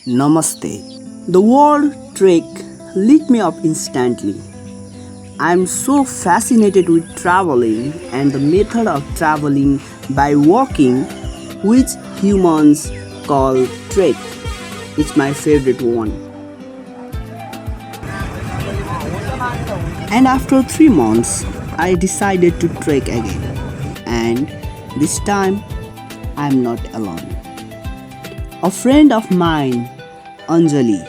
Namaste. The word trek lit me up instantly. I am so fascinated with traveling and the method of traveling by walking, which humans call trek. It's my favorite one. And after 3 months, I decided to trek again. And this time, I'm not alone. A friend of mine, Anjali,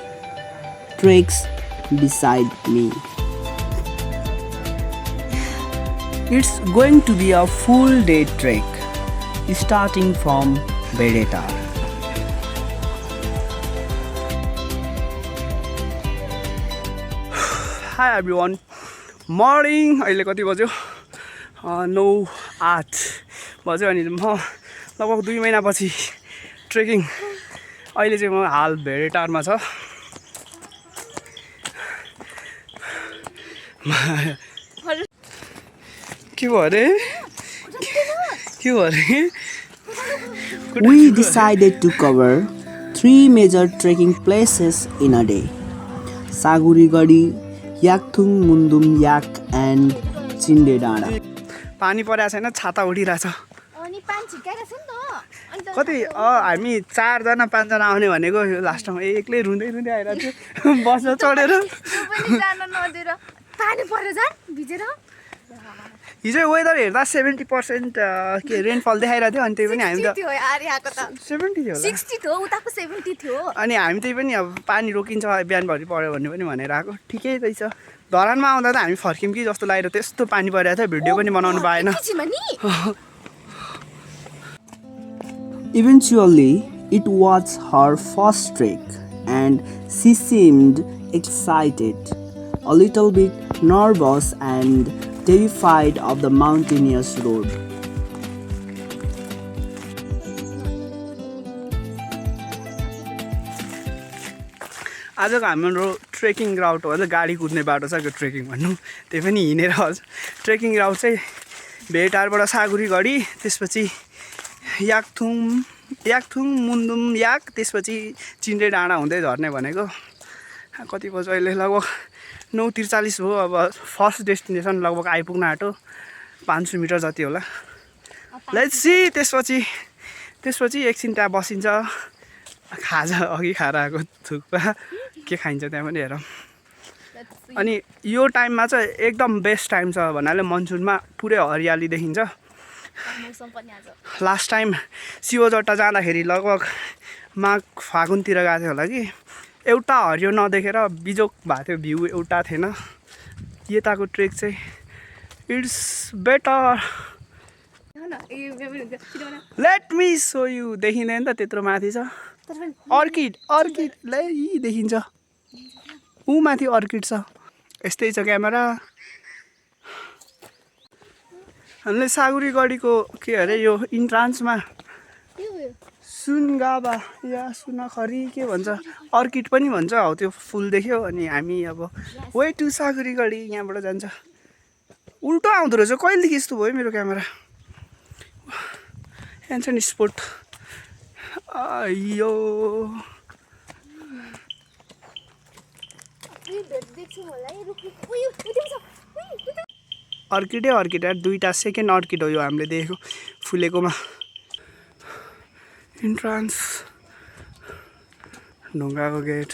treks beside me. It's going to be a full day trek starting from Beretar. Hi everyone. Morning. अहिले कति बज्यो 9:08 बज्यो अनि म लगभग 2 महिनापछि trekking अहिले चाहिँ म हाल भेडेटारमा छ के भयो अरे के भयो अरे We decided to cover 3 major trekking places in a day. Sagurigadi, Yakthung Mundum Yak and Chinde Dana. पानी परेको छैन छाता उडिरहेछ अनि पानी छिकाइरहेछ नि त अनि त कति हामी 4 जना 5 जना आउने भनेको लास्टमा एक्लै रुँदै रुँदै आइरहेको थियो बसमा चढेर त्यो पनि जान नदिएर पानी परेर जान भिजेर हिजो वेदर हेर्दा 70% के रेनफल देखाइरहेको थियो अनि त्यही पनि हामी 60 त थियो यार यहाँको त 70 थियो होला 60 थियो उताको 70 थियो अनि हामी त्यही पनि अब पानी रोकिन्छ बिहानभरि पर्यो भन्ने पनि भनेर आएको ठिकै रहेछ धरानमा आउँदा त हामी फर्क्यौँ कि जस्तो लागेर त्यस्तो पानी परिरहेको थियो भिडियो पनि बनाउनु पाएन एकैछिनमा नि Eventually, it was her first trek, and she seemed excited, a little bit nervous, and terrified of the mountainous road. आजको हाम्रो ट्रेकिङ राउट हो गाडी कुद्ने बाटो छ त्यो ट्रेकिङ भन्नु त्यही पनि हिँडेर ट्रेकिङ राउट चाहिँ भेटारबाट सागुरीगढी त्यसपछि याकथुङ मुन्दुम याक त्यसपछि चिन्डे डाँडा हुँदै झर्ने भनेको कति बज्यो अहिले लगभग 9:43 भयो अब फर्स्ट डेस्टिनेसन लगभग आइपुग्न आँटो 500 मिटर जति होला लेट्स सी त्यसपछि एकछिन त्यहाँ बसिन्छ खाजा अघि खाएर आएको थुक्पा के खाइन्छ त्यहाँ पनि हेरौँ अनि यो टाइममा चाहिँ एकदम बेस्ट टाइम छ भन्नाले मनसुनमा पुरै हरियाली देखिन्छ मौसम पनि आज लास्ट टाइम शिवजट्टा जाँदाखेरि लगभग माघ फागुनतिर गएको थियो होला कि एउटा हरियो नदेखेर बिजोक भएको थियो भ्यू एउटा थिएन यताको ट्रेक चाहिँ it's better let me so you देखिँदैन त त्यत्रो माथि छ अर्किड ल यी देखिन्छ ऊ माथि अर्किड छ यस्तै छ क्यामेरा हामीले सागुरीगढीको के अरे यो इन्ट्रान्समा सुनगाबा या सुनखरी के भन्छ अर्किड पनि भन्छ हौ त्यो फुल देख्यो अनि हामी अब वे टु सागुरीगढी यहाँबाट जान्छ उल्टो आउँदो रहेछ कहिलेदेखि यस्तो भयो मेरो क्यामेरा यहाँ छ नि स्पोट यो अर्किडै अर्किड यार दुईवटा सेकेन्ड अर्किड हो यो हामीले देखेको फुलेकोमा इन्ट्रान्स ढुङ्गाको गेट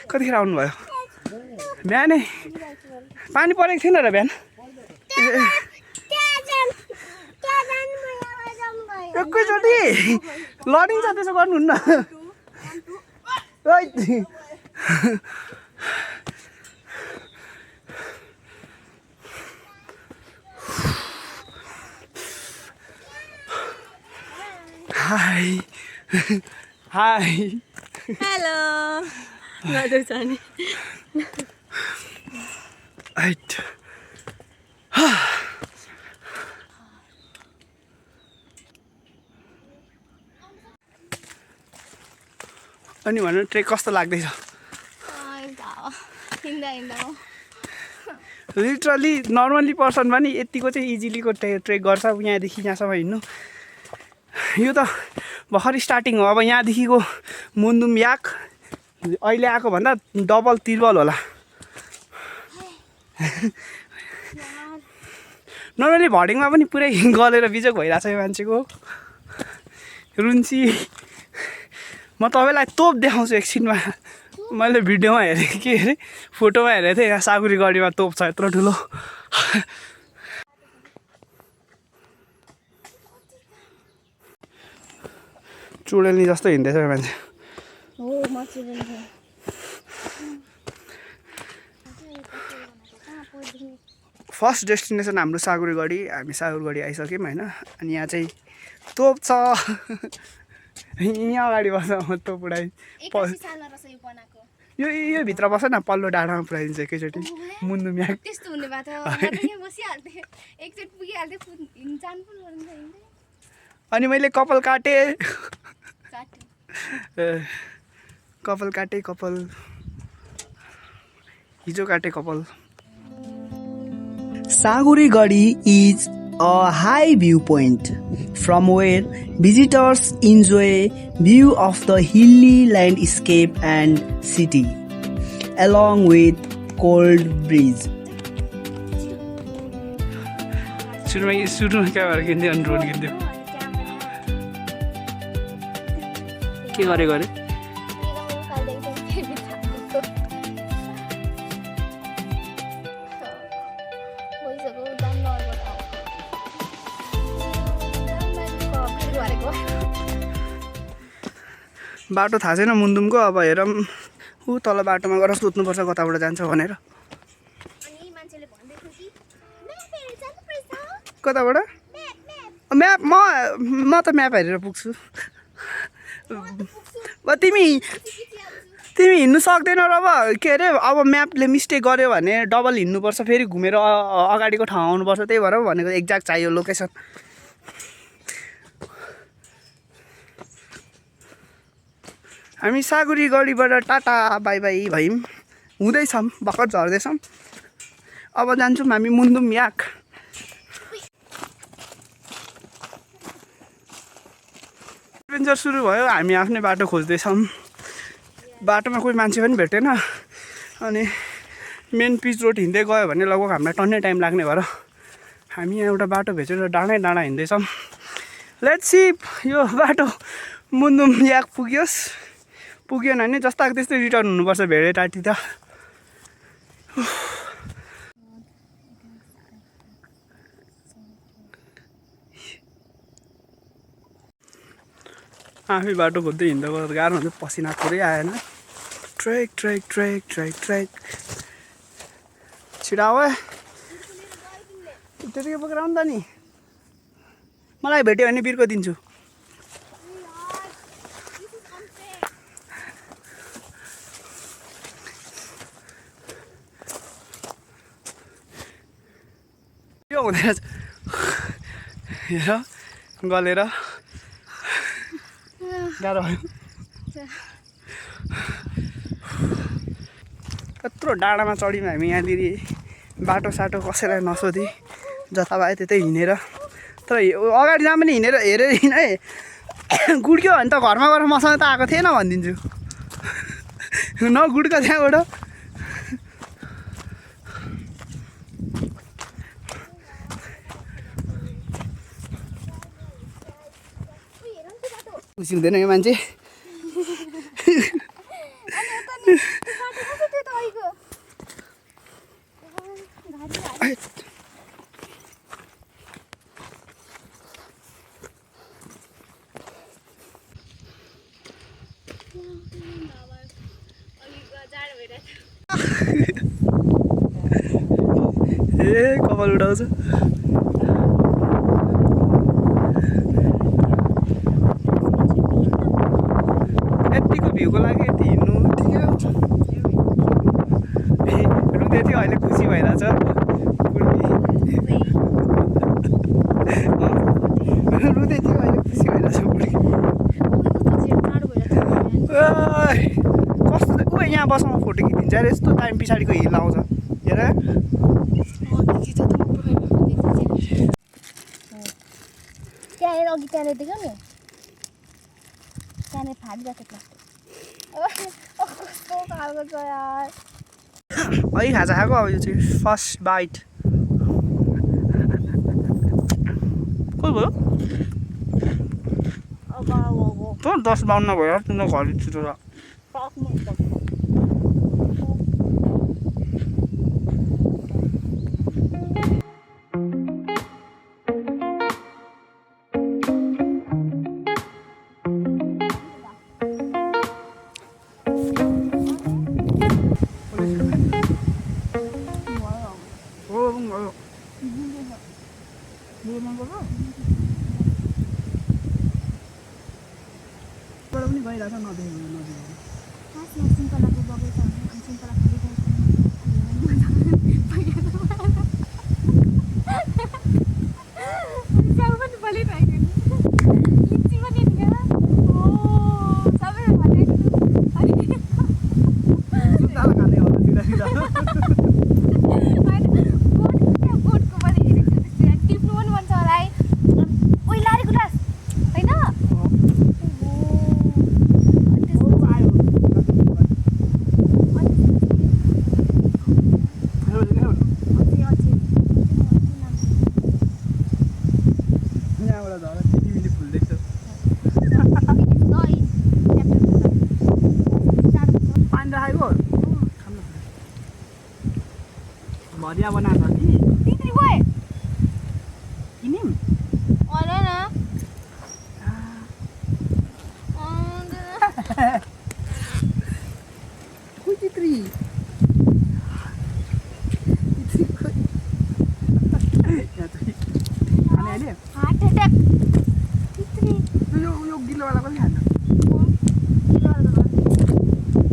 कतिखेर आउनुभयो बिहानै पानी परेको थिएन र बिहान एकैचोटि लडिन्छ त्यसो गर्नुहुन्न हाई हाई हेलो नजर जाने आइट अनि भन्नु ट्रेक कस्तो लाग्दैछ हिँड्दा हिँड्दा हो लिटरली नर्मली पर्सन पनि यतिको चाहिँ इजिलीको ट्रेक गर्छ यहाँदेखि यहाँसम्म हिँड्नु यो त भर्खर स्टार्टिङ हो अब यहाँदेखिको मुन्दुम याक अहिले आएको भन्दा डबल त्रिबल होला नर्मली भर्डिङमा पनि पुरै गलेर बिजोक भइरहेछ यो मान्छेको रुन्ची म तपाईँलाई तोप देखाउँछु एकछिनमा मैले भिडियोमा हेरेँ के अरे फोटोमा हेरेको थिएँ यहाँ सागुरी गढीमा तोप छ यत्रो ठुलो चुडेल्नी जस्तो हिँड्दैछ यो मान्छे हो म चुडेल्नी फर्स्ट डेस्टिनेसन हाम्रो सागुरीगढी हामी सागुरगढी आइसक्यौँ होइन अनि यहाँ चाहिँ तोप छ यहाँ अगाडि बस्छ म तोप उडाइ यो भित्र बस्छ न पल्लो डाँडामा पुऱ्याइदिन्छ एकैचोटि मुन्दुम यहाँ त्यस्तो हुने भए त बसिहाल्थेँ एकचोटि पुगिहाल्थेँ जानु पनि पर्दैन अनि मैले कपाल काटेँ कपाल काटेँ कपाल हिजो काटेँ कपाल Sagurigadi is a high viewpoint from where visitors enjoy view of the hilly landscape and city, along with cold breeze. सुरुमा क्या भएर किन्थ्यो अनि रोड किन्थ्यो के गरे बाटो थाहा छैन मुन्दुमको अब हेरौँ ऊ तल बाटोमा गएर सोध्नुपर्छ कताबाट जान्छ भनेर कताबाट म्याप म त म्याप हेरेर पुग्छु तिमी हिँड्नु सक्दैनौ र अब के अरे अब म्यापले मिस्टेक गर्यो भने डबल हिँड्नुपर्छ फेरि घुमेर अगाडिको ठाउँ आउनुपर्छ त्यही भएर भनेको एक्ज्याक्ट चाहियो लोकेसन हामी सागुरीगढीबाट टाटा बाई बाई भयौँ हुँदैछौँ भर्खर झर्दैछौँ अब जान्छौँ हामी मुन्दुम याक एडभेन्चर सुरु भयो हामी आफ्नै बाटो खोज्दैछौँ बाटोमा कोही मान्छे पनि भेटेन अनि मेन पिच रोड हिँड्दै गयो भने लगभग हामीलाई टन्नै टाइम लाग्ने भएर हामी यहाँ एउटा बाटो भेटेर डाँडै डाँडा हिँड्दैछौँ लेट्स सी यो बाटो मुन्दुम याक पुग्यो भने जस्ताको त्यस्तै रिटर्न हुनुपर्छ भेडे टाटी त आफै बाटो खोज्दै हिँड्दा गाह्रो हुन्छ पसिना पुरै आएन trek trek trek trek trek छिटो आऊ त्यतिकै बोकेर आउनु त नि मलाई भेट्यो भने बिर्को दिन्छु यो हुँदैन हेर गलेर गाह्रो भयो यत्रो डाँडामा चढ्यौँ हामी यहाँनिर बाटो साटो कसैलाई नसोधी जता पायो त्यतै हिँडेर तर अगाडि जहाँ पनि हिँडेर हेरेर हिँडे गुड्क्यो भने त घरमा गएर मसँग त आएको थिएन भनिदिन्छु नगुड्क त्यहाँबाट खुसी हुँदैन यो मान्छे ए कपाल उठाउँछ यतिको भ्यूको लागि यति हिँड्नु ठिकै हो ए रुँदै थियो अहिले खुसी भइरहेछ रुँदै थियो अहिले खुसी भइरहेछ बुढी कस्तो यहाँ बसमा फोटो खिचिन्छ अरे यस्तो टाइम पछाडिको हिल आउँछ हेर त्यहाँनिर अघि त्यहाँनिर देख्यौ नि त्यहाँनिर फालिरहेको प्लास्टिक कस्तो खालको छ यार है खाजा खाएको अब यो चाहिँ फर्स्ट बाइट कति भयो अब त 10:52 भयो तिम्रो घर छिटो छ गइरहेछ सिम्पलाको बगैँचा हुन्छ सिम्पलाको भरिया बनाएको कि तित्री गए किनिम होइन खोइ तित्री हार्ट एट्याक तित्री यो गिलोवाला पनि खान्न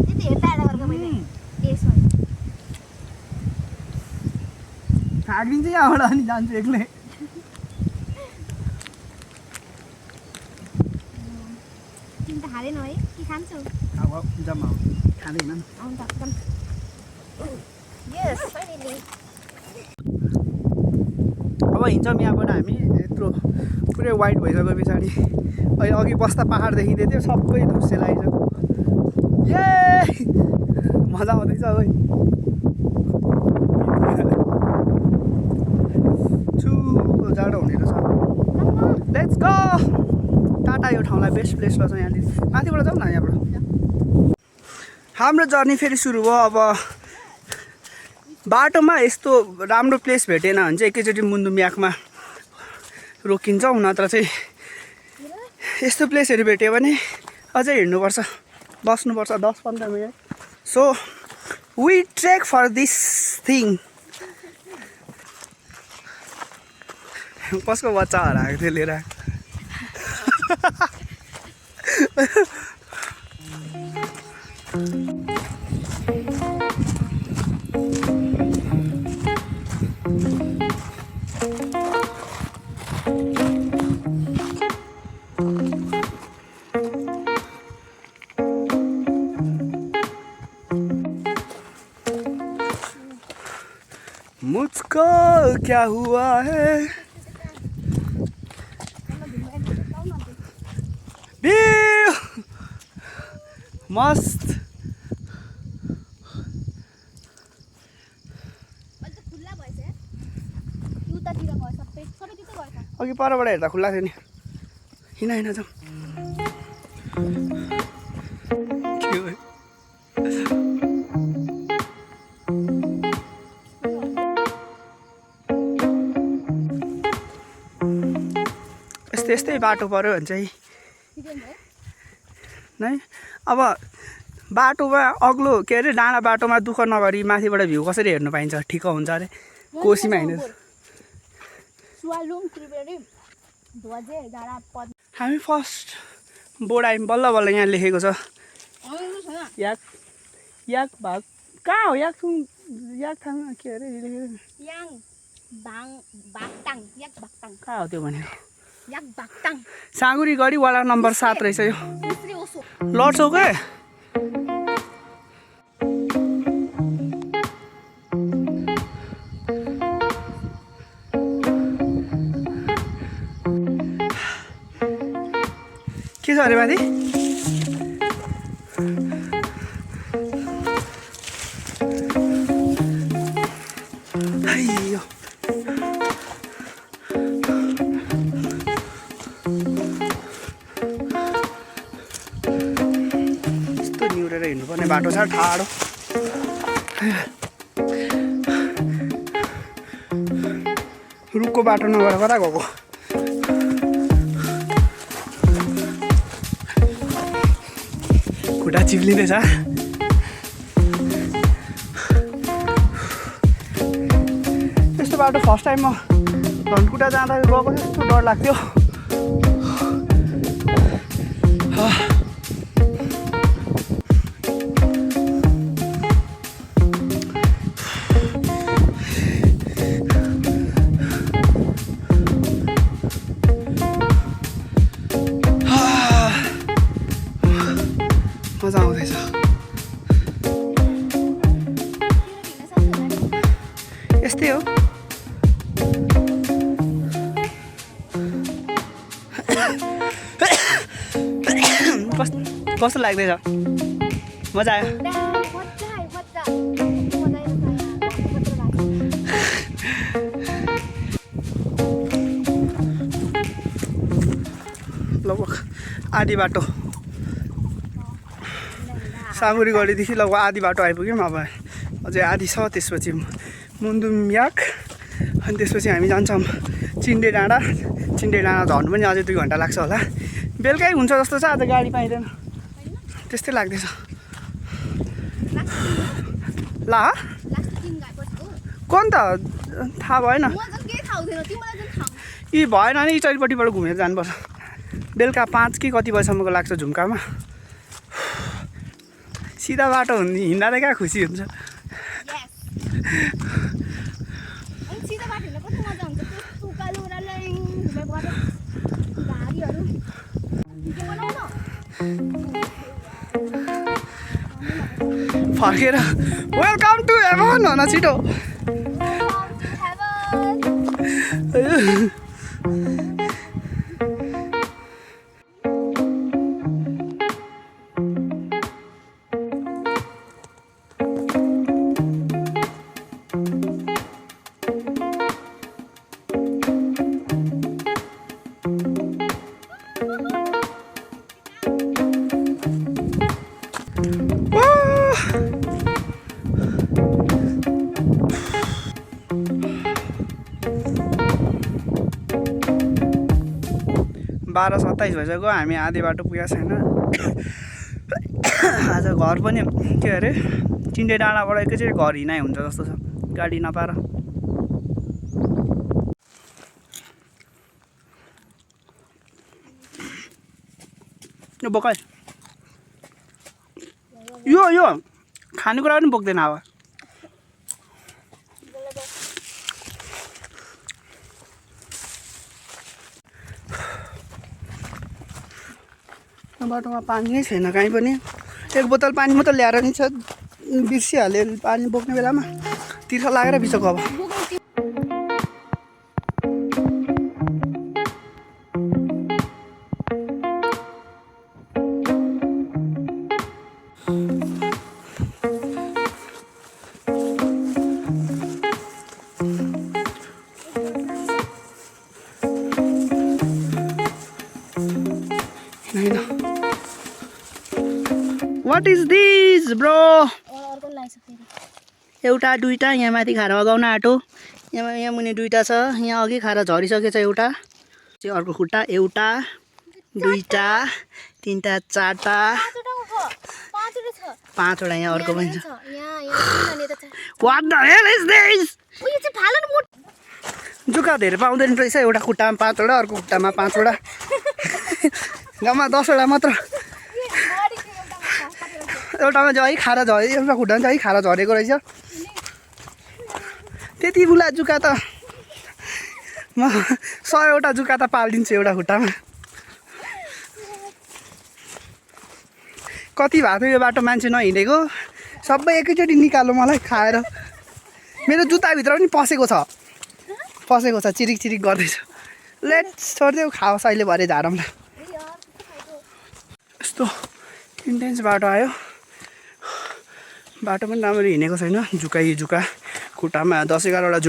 त्यति हेर्दा गरेको मैले ए सरी खागिन्छ यहाँबाट अनि जान्छु एक्लै तिमी त खाँदैनौ है कि खान्छौ अब जम्मा खाँदैन आउँदा एकदम यस फाइनली अब हिँड्छौँ यहाँबाट हामी यत्रो पुरै वाइट भइसक्यो पछाडि अहिले अघि बस्दा पाहाड देखिँदै थियो सबै धुस्से लागिसक्यो ए मजा आउँदैछ है छुलो जाडो हुने रहेछ लेट्स गो टाटा यो ठाउँलाई बेस्ट प्लेस रहेछ यहाँनिर माथिबाट जाउँ न यहाँबाट हाम्रो जर्नी फेरि सुरु भयो अब बाटोमा यस्तो राम्रो प्लेस भेटेन भने चाहिँ एकैचोटि मुन्दुम्याकमा रोकिन्छौँ नत्र चाहिँ यस्तो प्लेसहरू भेट्यो भने अझै हिँड्नुपर्छ बस्नुपर्छ 10-15 minute so we trek for this thing कसको बच्चा हराएको थियो लिएर मुझको क्या हुआ है View! मस्त अघि परबाट हेर्दा खुल्ला थियो नि हिँड हिँड जाउँ यस्तै बाटो पर्यो भने चाहिँ नै अब बाटोमा अग्लो के अरे डाँडा बाटोमा दुःख नगरी माथिबाट भ्यू कसरी हेर्नु पाइन्छ ठिक हुन्छ अरे कोसीमा हिँडेर हामी फर्स्ट बोर्ड आयौँ बल्ल बल्ल यहाँ लेखेको छ याक याक भाग कहाँ हो याक थाङ के अरे कहाँ हो त्यो भनेको साँगुरी गढी वडा नम्बर 7 रहेछ यो लड्छौ के छ अरे माथि आइयो यस्तो निहुरेर हिँड्नुपर्ने बाटो छ ठाडो रुखको बाटो नभएर कता गएको खुट्टा चिप्लिँदैछ यस्तो बाटो फर्स्ट टाइम म धनकुटा जाँदा गएको यस्तो डर लाग्थ्यो मजा आउँदैछ यस्तै हो कस्तो लाग्दैछ मजा आयो लगभग आधी बाटो साँगुरी गढीदेखि लगभग आधी बाटो आइपुग्यौँ अब अझै आधी छ त्यसपछि मुन्दुमयाक अनि त्यसपछि हामी जान्छौँ चिन्डे डाँडा झर्नु पनि अझै 2 घन्टा लाग्छ होला बेलुकै हुन्छ जस्तो छ आज गाडी पाइँदैन त्यस्तै लाग्दैछ ला कोन त थाहा भएन यी भएन नि यी चारिपट्टिबाट घुमेर जानुपर्छ बेलुका 5 कि कति बजीसम्मको लाग्छ झुम्कामा सिधा बाटो हिँड्दा त क्या खुसी हुन्छ फर्केर वेलकम टु हेभन भन छिटो बाह्र 27 भइसक्यो हामी आधी बाटो पुगेको छैन आज घर पनि के अरे चिन्डे डाँडाबाट एकैचोटि घर हिँडाइ हुन्छ जस्तो छ गाडी नपाएर यो बोकाइ यो खानेकुरा पनि बोक्दैन अब बाटोमा पानी नै छैन कहीँ पनि एक बोतल पानी मात्र ल्याएर नि छ बिर्सिहाल्यो पानी बोक्ने बेलामा तिर्ख लागेर बिचको अब What is this, bro? एउटा दुईटा यहाँ माथि खाएर अगाउन आँटो यहाँ मुनि दुईटा छ यहाँ अघि खाएर झरिसकेछ एउटा चाहिँ अर्को खुट्टा एउटा दुईटा तीनटा चारटा पाँचवटा यहाँ अर्को पनि छ What the hell is this? जुका धेरै पाउँदैन रहेछ एउटा खुट्टामा 5वटा अर्को खुट्टामा 5वटा गाउँमा 10वटा मात्र एउटामा चाहिँ खाएर झरे एउटा खुट्टामा चाहिँ खाएर झरेको रहेछ त्यति बुला जुका त म 100वटा जुका त पालिदिन्छु एउटा खुट्टामा कति भएको थियो यो बाटो मान्छे नहिँडेको सबै एकैचोटि निकाल्नु मलाई खाएर मेरो जुत्ताभित्र पनि पसेको छ चिरिक चिरिक गर्दैछ लेट्स छोडिदेऊ खाओस् अहिले भरे झारौँला यस्तो इन्टेन्स बाटो आयो बाटो पनि राम्ररी हिँडेको छैन जुका खुट्टामा 10-11वटा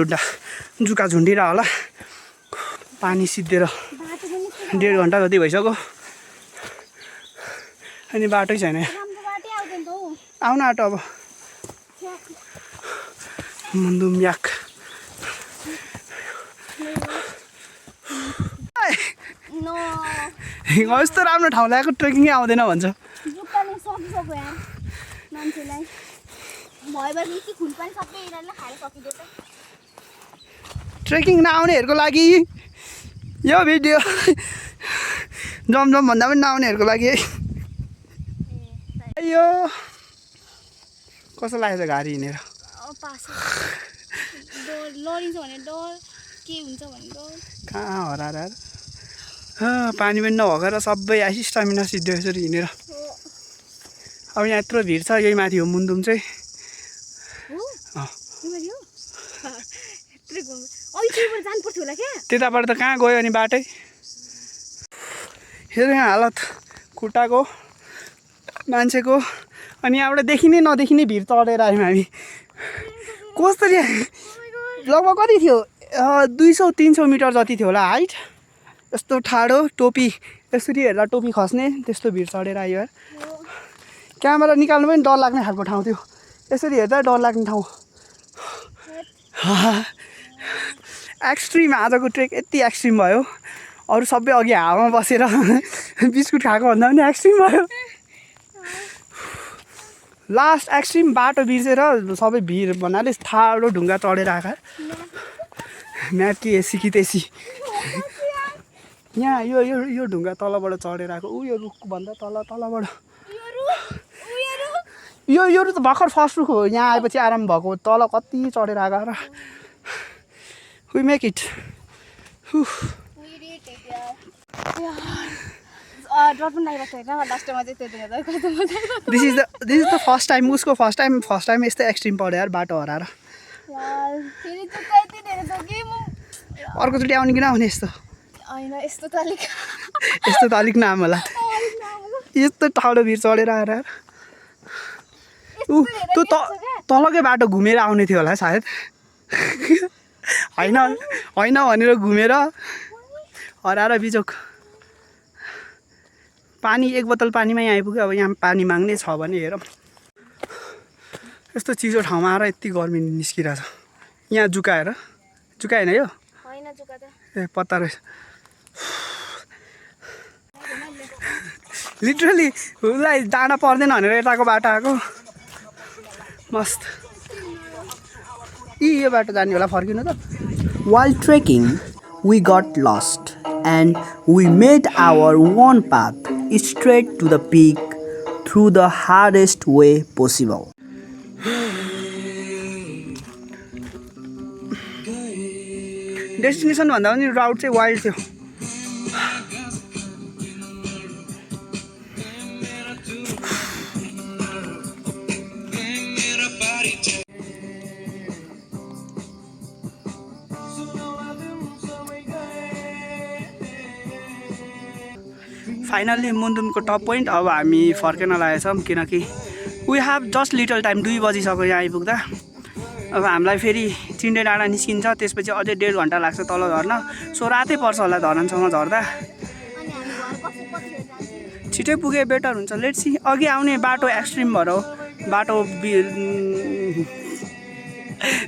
जुका झुन्डिरह होला पानी सिद्धेर 1.5 घन्टा जति भइसक्यो अनि बाटै छैन आउन आँट अब मुन्दुम याक यस्तो राम्रो ठाउँ ल्याएको ट्रेकिङै आउँदैन भन्छ ट्रेकिङ नआउनेहरूको लागि यो भिडियो जमजम भन्दा पनि नआउनेहरूको लागि है यो कस्तो लागेको छ गाडी हिँडेर कहाँ हराएर पानी पनि नभएर सबै स्टामिना सिद्धो यसरी हिँडेर अब यहाँ यत्रो भिड छ यही माथि हो मुन्दुम चाहिँ त्यताबाट त कहाँ गयो अनि बाटै हेर यहाँ हालत खुट्टाको मान्छेको अनि यहाँबाट देखिने नदेखिने भिड चढेर आयौँ हामी कसरी लगभग कति थियो 200-300 मिटर जति थियो होला हाइट यस्तो ठाडो टोपी यसरी हेर्दा टोपी खस्ने त्यस्तो भिड चढेर आयो यार क्यामेरा निकाल्नु पनि डर लाग्ने खालको ठाउँ थियो यसरी हेर्दा डर लाग्ने ठाउँ एक्सट्रिम आजको ट्रेक यति एक्सट्रिम भयो अरू सबै अघि हावामा बसेर बिस्कुट खाएको भन्दा पनि एक्सट्रिम भयो लास्ट एक्सट्रिम बाटो बिर्सेर सबै भिड भन्नाले ठाडो ढुङ्गा चढेर आएको म्याप कि एसी कि तेसी यहाँ यो ढुङ्गा तलबाट चढेर आएको यो रुखभन्दा तलबाट यो त भर्खर फर्स्ट रुख हो यहाँ आएपछि आराम भएको तल कति चढेर आएको र we make it this is the first time उसको फर्स्ट टाइम यस्तो एक्सट्रिम पढ्यो यार बाटो हराएर अर्कोचोटि आउने कि नआउने यस्तो त अलिक नाम होला यस्तो ठाडो भिड चढेर आएर त्यो तलकै बाटो घुमेर आउने थियो होला सायद होइन भनेर घुमेर हराएर बिजोक पानी एक बोतल पानीमा यहाँ आइपुग्यो अब यहाँ पानी माग्ने छ भने हेरौँ यस्तो चिसो ठाउँमा आएर यति गर्मी निस्किरहेछ यहाँ जुका होइन यो ए पत्ता रहेछ लिटरली उसलाई जान पर्दैन भनेर यताको बाटो आएको मस्त यो बाटो जाने होला फर्किनु त While trekking, we got lost and we made our own path straight to the peak through the hardest way possible. Destination भन्दा पनि राउट चाहिँ वाइल्ड थियो फाइनल्ली मुन्दुमको टप पोइन्ट अब हामी फर्केन लागेछौँ किनकि we have just little time 2 बजिसक्यो यहाँ आइपुग्दा अब हामीलाई फेरि चिन्डे डाँडा निस्किन्छ त्यसपछि अझै 1.5 घन्टा लाग्छ तल झर्न सो रातै पर्छ होला धरानसम्म झर्दा छिटै पुगे बेटर हुन्छ लेट्स सी अघि आउने बाटो एक्सट्रिम भएर हो बाटो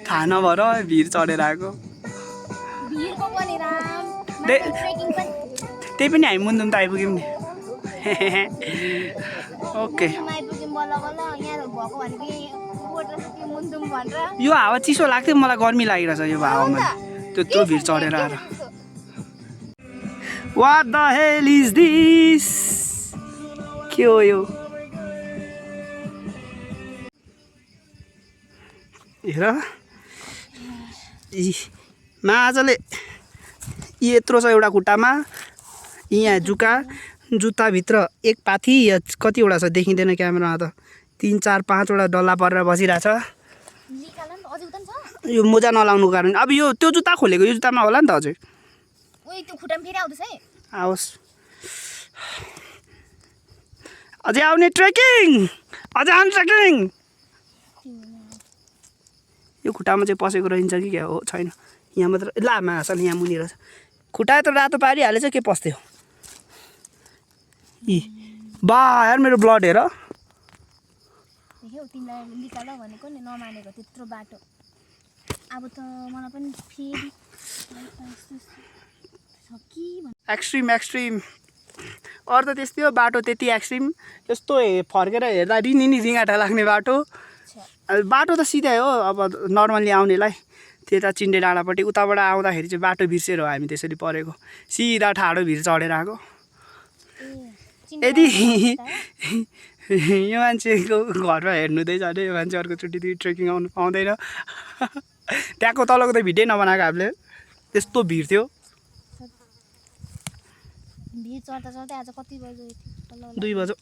थाहा नभएर भिड चढेर आएको त्यही पनि हामी मुन्दुम त आइपुग्यौँ नि ओके यो हावा चिसो लाग्थ्यो मलाई गर्मी लागिरहेछ यो हावामा त्यत्रो भिड चढेर आएर What the hell is this? के हो यो हेर माजाले यत्रो छ एउटा खुट्टामा यहाँ जुत्ताभित्र एक पाथी कतिवटा छ देखिँदैन क्यामेरामा त 3, 4, 5 वटा डल्ला परेर बसिरहेछ यो मोजा नलाउनुको कारण अब यो त्यो जुत्ता खोलेको यो जुत्तामा होला नि त अझै आओस् अझै आउने ट्रेकिङ अझै आउने ट्रेकिङ यो खुट्टामा चाहिँ पसेको रहन्छ कि क्या हो छैन यहाँ मात्र लामा असल यहाँ मुनि रहेछ खुट्टा त रातो पारिहालेछ के पस्थ्यो इ बा यार मेरो ब्लड हेर देख्यौ तिमीलाई निकाल भनेको नि नमानेको त्यत्रो बाटो अब त मलाई पनि फेरि एक्सट्रिम अरू त त्यस्तै हो बाटो त्यति एक्सट्रिम यस्तो फर्केर हेर्दा रिनी रिङ्गाटा लाग्ने बाटो बाटो त सिधै हो अब नर्मल्ली आउनेलाई त्यता चिन्डे डाँडापट्टि उताबाट आउँदाखेरि चाहिँ बाटो बिर्सेर हो हामी त्यसरी परेको सिधा ठाडो भिर चढेर आएको यदि यो मान्छेको घरमा हेर्नुहुँदैछ अरे यो मान्छे अर्कोचोटि ट्रेकिङ आउनु पाउँदैन त्यहाँको तलको त भिडियो नबनाएको हामीले त्यस्तो भिड थियो भिड चढ्दा चढ्दै आज कति बज्यो 2 बज्यो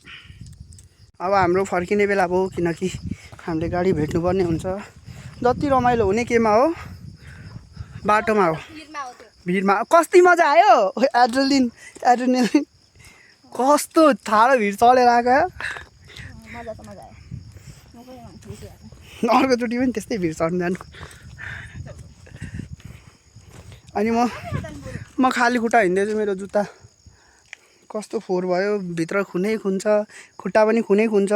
अब हाम्रो फर्किने बेला भयो किनकि हामीले गाडी भेट्नुपर्ने हुन्छ जति रमाइलो हुने केमा हो बाटोमा हो भिडमा कति मजा आयो एड्रेलिन कस्तो ठाडो भिड चढेर आएको मजा त मजा आयो अर्कोचोटि पनि त्यस्तै भिड चढ्नु जानु अनि म खाली खुट्टा हिँड्दैछु मेरो जुत्ता कस्तो फोहोर भयो भित्र खुनै खुन्छ खुट्टा पनि खुनै खुन्छ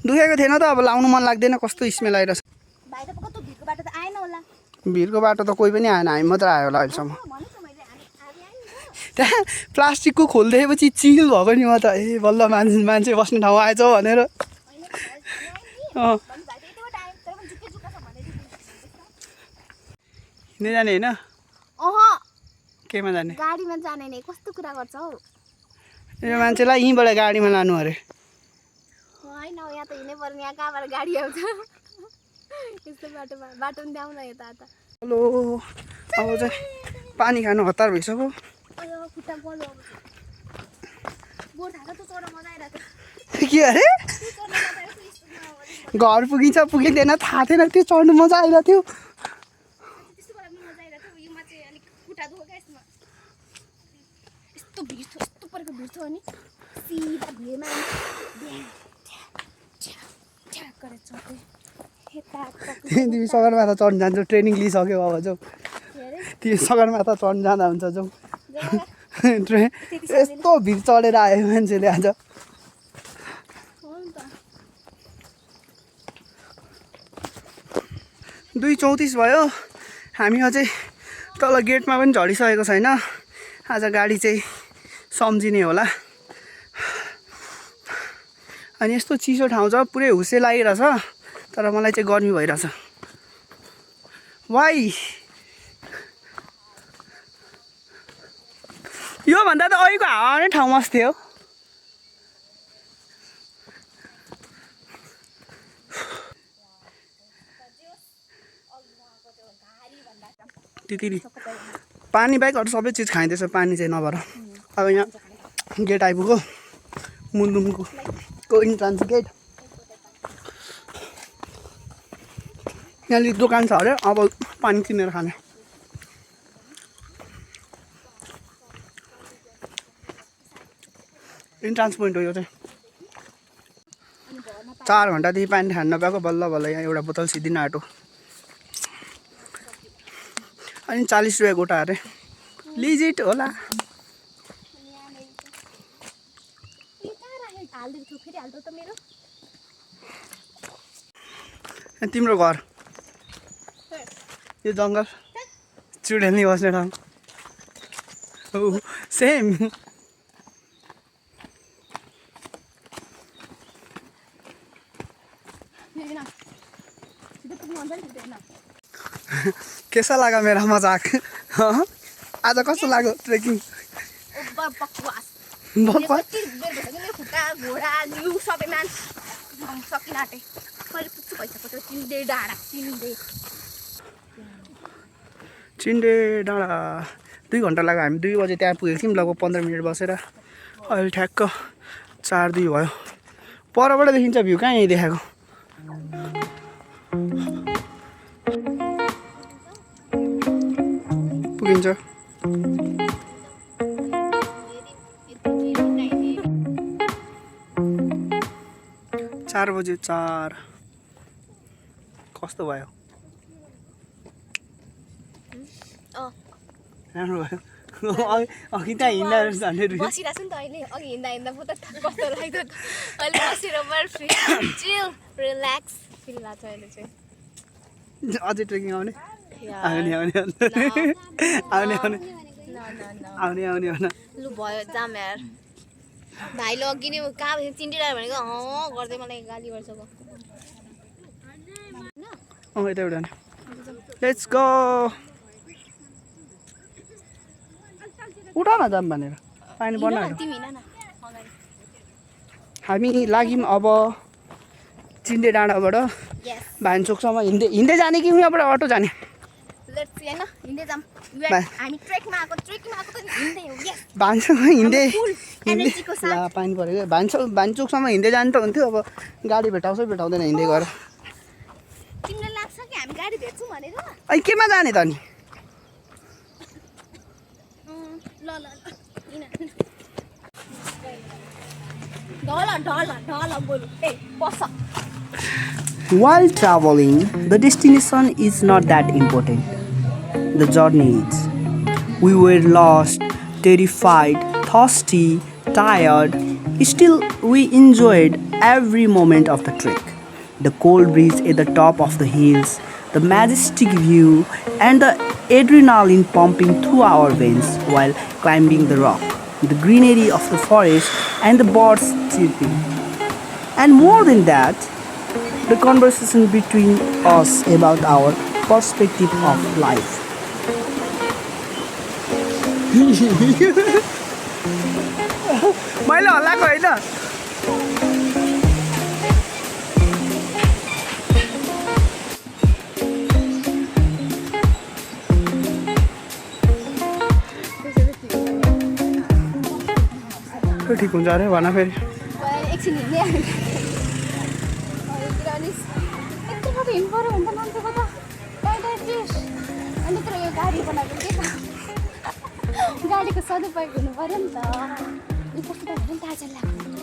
दुखेको थिएन त अब लाउनु मन लाग्दैन कस्तो स्मेल आइरहेछ भिरको बाटो त कोही पनि आएन हामी मात्र आयो होला अहिलेसम्म त्यहाँ प्लास्टिकको खोलिदिएपछि चिल भएको नि म त ए बल्ल मान्छे बस्ने ठाउँ आएछ भनेर हिँड्दै जाने होइन केमा जाने गाडीमा जाने नि कस्तो कुरा गर्छ हौ यो मान्छेलाई यहीँबाट गाडीमा लानु अरे होइन यहाँ त हिँड्नै पर्ने यहाँ कहाँबाट गाडी आउँछ यस्तो बाटोमा बाटो पनि ल्याउन यता त हेलो अब चाहिँ पानी खानु हतार भइसक्यो खुट्टा बल्ल बोर थाहा त चढ्न मजा आइरहेको के अरे घर पुगिन्छ पुगिँदैन थाहा थिएन त्यो चढ्नु मजा आइरहेको थियो यस्तो भिड थियो यस्तो परेको भिड थियो अनि सिधा भिडमा तिमी सगरमाथा चढ्नु जान्छौ ट्रेनिङ लिइसक्यौ अब जाऊ तिमी सगरमाथा चढ्नु जाँदा हुन्छ जाऊ यस्तो भिड चढेर आयो मान्छेले आज 2:34 भयो हामी अझै तल गेटमा पनि झरिसकेको छैन आज गाडी चाहिँ सम्झिने होला अनि यस्तो चिसो ठाउँ छ पुरै हुस्से लागिरहेछ तर मलाई चाहिँ गर्मी भइरहेछ वाइ योभन्दा त अहिलेको हावा नै ठाउँ मस्त थियो तितिरी पानी बाहेक अरू सबै चिज खाइँदैछ पानी चाहिँ नभएर अब यहाँ गेट आइपुग्यो मुन्दुमको इन्ट्रान्स गेट यहाँनिर दोकान छ अरे अब पानी किनेर खाने इन्ट्रान्स पोइन्ट हो यो चाहिँ 4 घन्टादेखि पानी खान नपाएको बल्ल बल्ल यहाँ एउटा बोतल सिद्धिन आँटो अनि 40 रुपियाँ गोटा अरे लिजिट होला तिम्रो घर यो जङ्गल चुडेल नि बस्ने ठाउँ सेम कैसा लगा मेरा मजाक आज कस्तो लाग्यो ट्रेकिङ चिन्डे डाँडा 2 घन्टा लाग्यो हामी 2 बजे त्यहाँ पुगेको थियौँ लगभग 15 मिनट बसेर अहिले ठ्याक्क 4:02 भयो परबाट देखिन्छ भ्यू कहाँ यहीँ देखाएको पुगिन्छ 4 बज्यो 4 कस्तो भयो राम्रो भयो अघि त हिँड्दा झन्डै रुयो बसिरहेको छु नि त अहिले अघि हिँड्दा हिँड्दा पो त कस्तो लाग्यो त अहिले बसेर फ्री चिल रिल्याक्स फिल लाग्छ अहिले चाहिँ अझै ट्रेकिङ आउने यार, आउने आउने आउने आउने आउने आउने आउने लु भयो जाम यार भाइले अघि नै कहाँ चिन्डिरहेको भनेको गर्दै मलाई गाली गर्छ यता एउटा लेट्स गो उठा न जाम भनेर पानी बनाएर तिमी हिँड न अगाडि हामी लाग्यौँ अब चिन्डे डाँडाबाट यस भान्चोकसम्म हिँड्दै जाने कि उहाँबाट अटो जाने लेट्स हैन हिँड्दै जाम हामी ट्रेकमा आएको त हिँड्दै हो यस भान्चोक हिँड्दै एनर्जीको साथ ला पानी परेको भान्चोकसम्म हिँड्दै जानु त हुन्थ्यो अब गाडी भेटाउँदैन हिँड्दै गएर तिमीलाई लाग्छ कि हामी गाडी भेट्छौँ भनेर अहिले केमा जाने त अनि ल ल ढल बोलु ए पस While traveling, the destination is not that important. The journey is. We were lost, terrified, thirsty, tired. Still, we enjoyed every moment of the trek. The cold breeze at the top of the hills, the majestic view, and the adrenaline pumping through our veins while climbing the rock, the greenery of the forest, and the birds chirping. And more than that, the conversation between us about our perspective of life. मैले हल्लाएको होइन ठिक हुन्छ अरे भन फेरि एकछिन हिँड्दै यत्रो हिँड्नु पऱ्यो भने त मान्छेको त अनि तर यो गाडी बनाएको के गाडीको सदुपयोग हुनु पऱ्यो नि त कस्तो भयो दार्जिलिङ